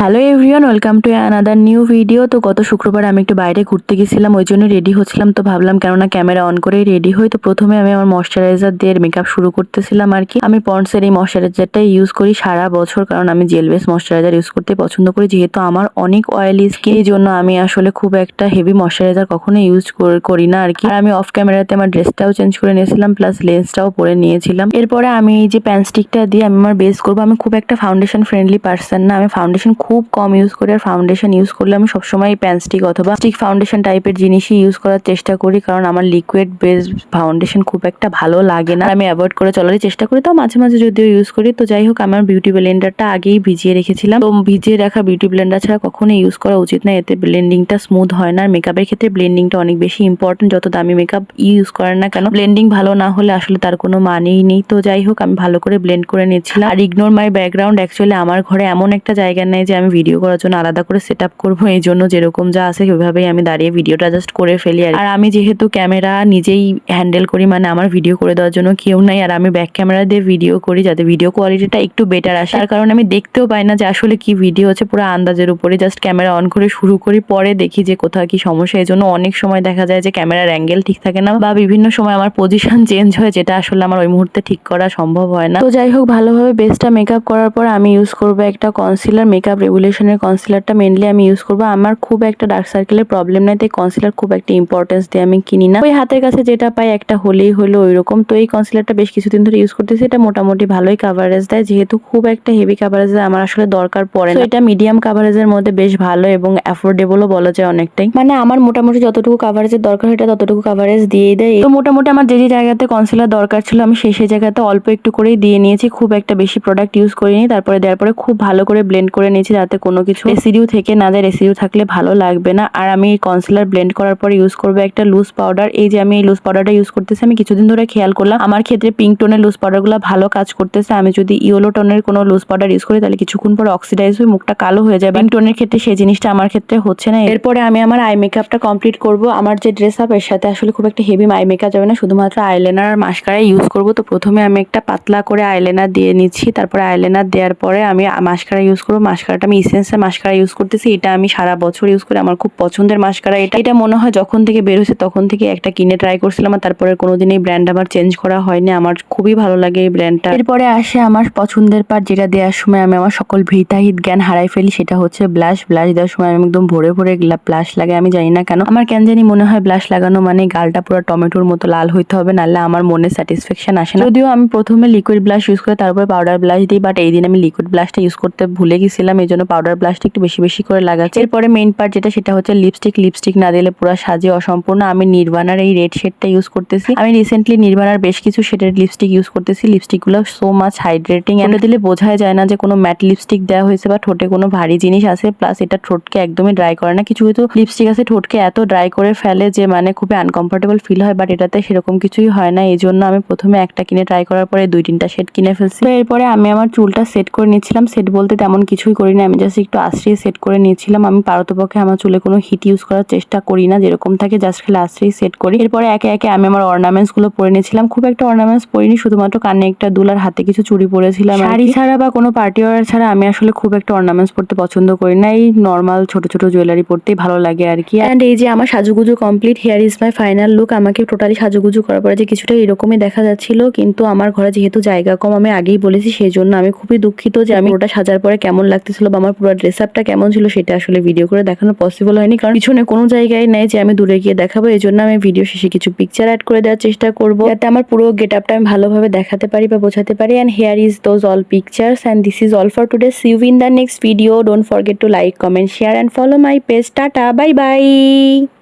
Hello everyone, welcome to another new video. তো গত শুক্রবার আমি একটু বাইরে ঘুরতে গেছিলাম, ওই জন্য রেডি হচ্ছিলাম। তো ভাবলাম কেননা ক্যামেরা অন করেই রেডি হই। তো প্রথমে আমি আমার ময়শ্চারাইজার দিয়ে মেকআপ শুরু করতেছিলাম আর কি। আমি পন্ডসের এই ময়শ্চারাইজারটাই ইউজ করি সারা বছর, কারণ আমি জেল বেস ময়শ্চারাইজার ইউজ করতে পছন্দ করি। যেহেতু আমার অনেক অয়েলি স্কিন, এই জন্য আমি আসলে খুব একটা হেভি ময়শ্চারাইজার কখনো ইউজ করি না আর কি। আর আমি অফ ক্যামেরাতে আমার ড্রেসটাও চেঞ্জ করে নিয়েছিলাম, প্লাস লেন্সটাও পরে নিয়েছিলাম। এরপরে আমি এই যে প্যান স্টিকটা দিয়ে আমি আমার বেস করবো। আমি খুব একটা ফাউন্ডেশন ফ্রেন্ডলি পার্সন না, আমি ফাউন্ডেশন খুব কম ইউজ করি। আর ফাউন্ডেশন ইউজ করলে আমি সবসময় প্যান স্টিক অথবা স্টিক ফাউন্ডেশন টাইপের জিনিসই ইউজ করার চেষ্টা করি, কারণ আমার লিকুইড বেস ফাউন্ডেশন খুব একটা ভালো লাগে না, আমি অ্যাভয়েড করে চলারই চেষ্টা করি। তো মাঝে মাঝে যদিও ইউজ করি। তো যাই হোক, আমার বিউটি ব্লেন্ডারটা আগেই ভিজিয়ে রেখেছিলাম। তো ভিজিয়ে রাখা বিউটি ব্লেন্ডার ছাড়া কখনোই ইউজ করা উচিত না, এতে ব্লেন্ডিংটা স্মুথ হয় না। আর মেকআপের ক্ষেত্রে ব্লেন্ডিংটা অনেক বেশি ইম্পর্টেন্ট। যত দামি মেকআপ ইউজ করেন না কেন, ব্লেন্ডিং ভালো না হলে আসলে তার কোনো মানেই নেই। তো যাই হোক, আমি ভালো করে ব্লেন্ড করে নিচ্ছিলাম। আর ইগনোর মাই ব্যাকগ্রাউন্ড, অ্যাকচুয়ালি আমার ঘরে এমন একটা জায়গা নেই যে আমি ভিডিও করার জন্য আলাদা করে সেট আপ করবো। এই জন্য যেরকম যা আছে ওইভাবেই আমি দাঁড়িয়ে ভিডিওটা জাস্ট করে ফেলি। আর আমি যেহেতু ক্যামেরা নিজেই হ্যান্ডেল করি, মানে আমার ভিডিও করে দেওয়ার জন্য কেউ নাই, আর আমি ব্যাক ক্যামেরা দিয়ে ভিডিও করি যাতে ভিডিও কোয়ালিটিটা একটু বেটার আসে। তার কারণ আমি দেখতেও পাই না যে আসলে কি ভিডিও হচ্ছে, পুরো আন্দাজের উপরে জাস্ট ক্যামেরা অন করে শুরু করি, পরে দেখি যে কোথাও কি সমস্যা। এই জন্য অনেক সময় দেখা যায় যে ক্যামেরার অ্যাঙ্গেল ঠিক থাকে না, বা বিভিন্ন সময় আমার পজিশন চেঞ্জ হয়, যেটা আসলে আমার ওই মুহূর্তে ঠিক করা সম্ভব হয় না। তো যাই হোক, ভালোভাবে বেসটা মেকআপ করার পর আমি ইউজ করবো একটা কনসিলার, মেকআপ রেগুলেশনের কনসিলারটা মেনলি আমি ইউজ করবো। আমার খুব একটা ডার্ক সার্কেলের প্রবলেম নাই, তাই কনসিলার খুব একটা ইম্পর্টেন্স দিয়ে আমি কিনি না। ওই হাতের কাছে যেটা পাই একটা হলেই হলো ওইরকম। তো এই কনসিলারটা বেশ কিছুদিন ধরে ইউজ করতেছি। এটা মোটামুটি ভালোই কাভারেজ দেয়, যেহেতু খুব একটা হেভি কাভারেজ আমার আসলে দরকার পড়ে না। এটা মিডিয়াম কাভারেজের মধ্যে বেশ ভালো এবং অ্যাফোর্ডেবলও বলা যায় অনেকটাই। মানে আমার মোটামুটি যতটুকু কাভারেজের দরকার এটা ততটুকু কাভারেজ দিয়েই দেয়। তো মোটামুটি আমার যে জায়গাতে কনসিলার দরকার ছিল আমি সেই জায়গাতে অল্প একটু করেই দিয়ে নিয়েছি, খুব একটা বেশি প্রোডাক্ট ইউজ করিনি। তারপরে দেওয়ার পরে খুব ভালো করে ব্লেন্ড করে নিয়েছি, যাতে কোনো কিছু রেসিডিউ থেকে না যায়। রেসিডিউ থাকলে ভালো লাগবে না। আর আমি কনসিলার ব্লেন্ড করার পর ইউজ করবো একটা লুজ পাউডার। এই যে আমি এই লুজ পাউডারটা ইউজ করতেছি, আমি কিছুদিন ধরে খেয়াল করলাম আমার ক্ষেত্রে পিঙ্ক টোনের লুজ পাউডারগুলো ভালো কাজ করতেছে। আমি যদি ইয়েলো টোনের কোনো লুজ পাউডার ইউজ করি তাহলে কিছুক্ষণ পর অক্সিডাইজ হয়ে মুখটা কালো হয়ে যায়। পিঙ্ক টোনের ক্ষেত্রে সেই জিনিসটা আমার ক্ষেত্রে হচ্ছে না। এরপরে আমি আমার আই মেকআপটা কমপ্লিট করব। আমার যে ড্রেস আপ এর সাথে আসলে খুব একটা হেভি আই মেকআপ যাবে না, শুধুমাত্র আইলাইনার আর মাস্কারা ইউজ করব। তো প্রথমে আমি একটা পাতলা করে আইলাইনার দিয়ে নিচ্ছি, তারপরে আইলাইনার দেওয়ার পরে আমি মাস্কারা ইউজ করবো। মাস্কারাটা আমি ইসেন্সের মাস্কারা ইউজ করতেছি, এটা আমি সারা বছর ইউজ করি, আমার খুব পছন্দের মাস্কারা। এটা মনে হয় যখন থেকে বের হয়েছে তখন থেকে একটা কিনে ট্রাই করছিলাম, আর তারপরে কোনোদিন এই ব্র্যান্ড আমার চেঞ্জ করা হয়নি। আমার খুবই ভালো লাগে এই ব্র্যান্ডটা। এরপরে আসে আমার পছন্দের পার্ট, যেটা দেওয়ার সময় আমি আমার সকল ভৃতাহিত জ্ঞান হারাই ফেলি, সেটা হচ্ছে ব্লাশ। ব্লাশ দেওয়ার সময় আমি একদম ভরে ভরে ব্লাশ লাগে। আমি জানি না কেন, আমার কেন জানি মনে হয় ব্লাশ লাগানো মানে গালটা পুরো টমেটোর মতো লাল হইতে হবে, নাহলে আমার মনে স্যাটিসফ্যাকশন আসে না। যদিও আমি প্রথমে লিকুইড ব্লাশ ইউজ করে তারপরে পাউডার ব্লাশ দিই, বাট এই দিন আমি লিকুইড ব্লাশটা ইউজ করতে ভুলে গেছিলাম, এই জন্য পাউডার ব্লাশটা একটু বেশি বেশি করে লাগাচ্ছি। এরপরে মেইন পার্ট সেটা হচ্ছে লিপস্টিক না দিলে পুরো সাজে অসম্পূর্ণ। আমি নির্বাণার এই রেড শেডটা ইউজ করতেছি। আমি রিসেন্টলি নির্বাণার বেশ কিছু শেডের লিপস্টিক ইউজ করতেছি। লিপস্টিকগুলো সো মাচ হাইড্রেটিং, এটা দিলে বোঝাই যায় না যে কোনো ম্যাট লিপস্টিক দেওয়া হয়েছে বা ঠোঁটে কোনো ভারী জিনিস আছে। প্লাস এটা ঠোঁটকে একদমই ড্রাই করে না। কিছু কিছু লিপস্টিক আছে ঠোঁটকে এত ড্রাই করে ফেলে যে মানে খুবই আনকমফোর্টেবল ফিল হয়, বাট এটাতে সেরকম কিছুই হয় না। এই জন্য আমি প্রথমে একটা কিনে ট্রাই করার পরে 2-3টা শেড কিনে ফেলছি। এরপরে আমি আমার চুলটা সেট করে নিচ্ছিলাম। সেট বলতে তেমন কিছুই করি না, আমি জাস্ট একটু আশ্রয় সেট করে নিয়েছিলাম। আমি পারতপক্ষে আমার চুলে কোনো হিট ইউজ করার চেষ্টা করি না, যেরকম থাকে জাস্ট খালি আশ্রয় সেট করি। এরপরে একে একে আমি আমার অর্নামেন্টস গুলো পরে নিয়েছিলাম। খুব একটা অর্নামেন্টস পরিনি, শুধুমাত্র কানে একটা দুল আর হাতে কিছু চুড়ি পরেছিলাম। শাড়ি ছাড়া বা কোনো পার্টি ওয়্যার ছাড়া আমি আসলে খুব একটা অর্নামেন্টস পরতে পছন্দ করি না, এই নর্মাল ছোট ছোট জুয়েলারি পরতেই ভালো লাগে আর কি। অ্যান্ড এই যে আমার সাজুগুজু complete, hair is my final look. আমাকে টোটালি সাজুগুজু করার পরে যে কিছুটা এরকমই দেখা যাচ্ছিল, কিন্তু আমার ঘরে যেহেতু জায়গা কম, আমি আগেই বলেছি, সেই জন্য আমি খুবই দুঃখিত যে আমি ওটা সাজার পরে কেমন লাগতেছিল বা আমার পুরো ড্রেস আপটা কেমন ছিল সেটা আসলে ভিডিও করে দেখানো পসিবল হয়নি, কারণ পিছনে কোনো জায়গায় নেই যে আমি দূরে গিয়ে দেখাবো। এই জন্য আমি ভিডিও শেষে কিছু পিকচার অ্যাড করে দেওয়ার চেষ্টা করবো, যাতে আমার পুরো গেট আপটা আমি ভালোভাবে দেখাতে পারি বা বোঝাতে পারি। And here is those all pictures and this is all for today. See you in the next video. Don't forget to like, comment, share and follow my page. Tata, bye by.